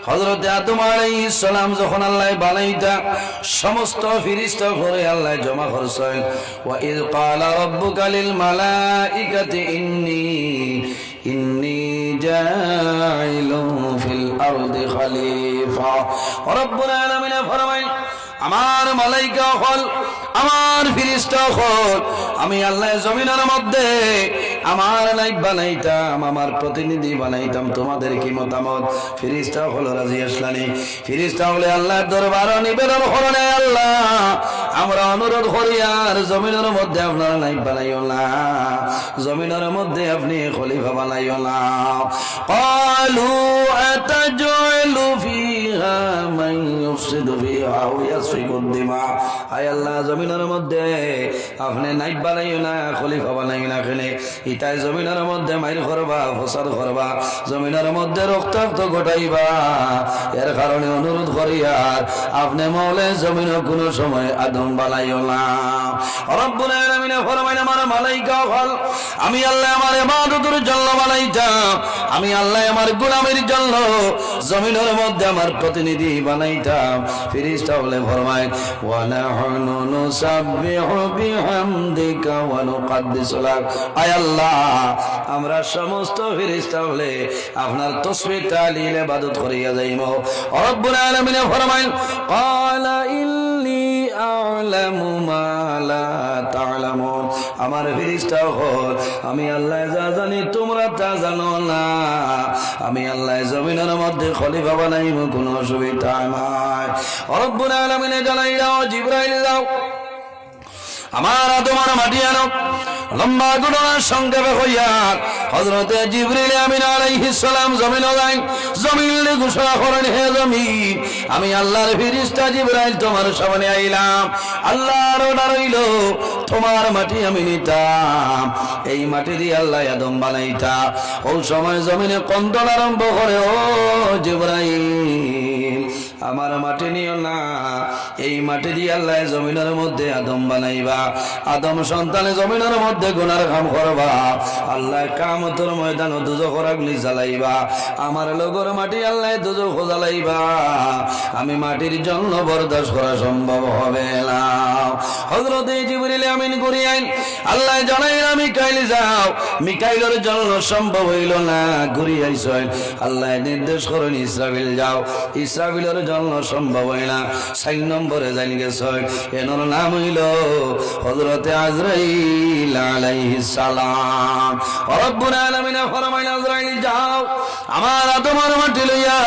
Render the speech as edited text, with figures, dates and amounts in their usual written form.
হযরত আদম আলাইহিস সালাম যখন আল্লাহ বানাইতা সমস্ত ফেরেশতা করে আল্লাহ জমা করছেন ওয়া ইয ক্বালা রাব্বুকা লিল মালাইকাতি ইন্নী জাইলুন ফিল আরদি খলিফা রব্বুল আলামিন ফরমায় আমার মালাইকা হল আমার ফেরেশতা হল আমি আল্লাহ জমিনের মধ্যে আমার লাইক বানাইতাম আমার প্রতিনিধি বানাইতাম তোমাদের কি মতামত ফেরেশতা হল রাজি আসলানি ফেরেশতা হলে আল্লাহর দরবারে নিবেদন করলে আল্লাহ আমরা অনুরোধ করি আর জমিনের মধ্যে আপনার লাইক বানাইও না জমিনের মধ্যে আপনি খলিফা বানাইও না ক্বালু আতাজআলু ফিহা মান ইউফসিদু ফিহা ওয়া ইয়াসফিকু দিমা আয় আল্লাহ জমিনের মধ্যে আপনি নাইব বানাইও না খলিফা বানাইও না কেন ইতাই জমিনের মধ্যে মাইর করবা ফসাদ করবা জমিনের মধ্যে রক্তাক্ত ঘটাইবা এর কারণে অনুরোধ করি আর আপনি মৌলে জমিন কোনো সময় আদম বানাইও না রব্বুল আলামিন ফরমায় আমার মালাইকা হল আমি আল্লাহ আমার ইবাদতের জন্য বানাইতাম আমি আল্লাহ আমার গোলামের জন্য জমিনের মধ্যে আমার প্রতিনিধি বানাইতাম ফেরেশতা হলে ফরমায় ওয়া নাহনু নুসাব্বিহু বিহামদিকা ওয়া নুকদ্দিসু লাক আয় আল্লাহ আমরা সমস্ত ফেরেশতা হলে আপনার তাসবিহ তাহলিল ইবাদত করিয়া যাইমু রব্বুল আলামিন ফরমায় ক্বালা ইন্নী আ'লামু মা লা তা'লামুন আমার ফেরেশতা হল আমি আল্লাহ যা জানি তোমরা তা জানো না আমি আল্লাহ জমিনের মধ্যে খলিফা বানাইমু কোনো অসুবিধা নাই রব্বুল আলামিন জানাই দাও জিবরাইল দাও আমার আদমের মাটি আনো লম্বা ঘটনার সংক্ষেপে হইয়া হযরতে জিবরিল আমিন আলাইহিস সালাম জমিনে যাই জমিনে ঘোষণা করেন হে জমিন আমি আল্লাহর ফেরেশতা জিবরাইল তোমার সামনে আইলাম আল্লাহর অর্ডার হইল তোমার মাটি আমি নিতাম এই মাটি দিয়ে আল্লাহ আদম বানাইতা ওই সময় জমিনে কন্দন আরম্ভ করে ও জিবরাইল আমার মাটি নিও না এই মাটি দিয়ে আল্লাহ জমিনের মধ্যে আদম বানাইবা আদম সন্তানে জমিনের মধ্যে গুনার কাম করবা আল্লাহ কিয়ামতের ময়দানে দুজখের আগুন জ্বালাইবা আমার লগর মাটি আল্লাহ দুজখ জ্বালাইবা আমি মাটির জন্য বরদাস্ত করা সম্ভব হবে না হযরত জিবরিল আমিন করিয়াইন আল্লাহ জানাইলা মিকাইল যাও মিকাইলের জন্য সম্ভব হইল না ঘুরিয়াইছেন আল্লাহ নির্দেশ করেন ইসরাফিল যাও ইসরাফিলের জন্য সম্ভব হয় না 4 নম্বরে জানি গেছে এর নাম হইল হযরত আজরাইল আলাইহিস সালাম রব্বুল আলামিন ফরমাইলেন আজরাইল যাও আমার আদমের মাটি লইয়া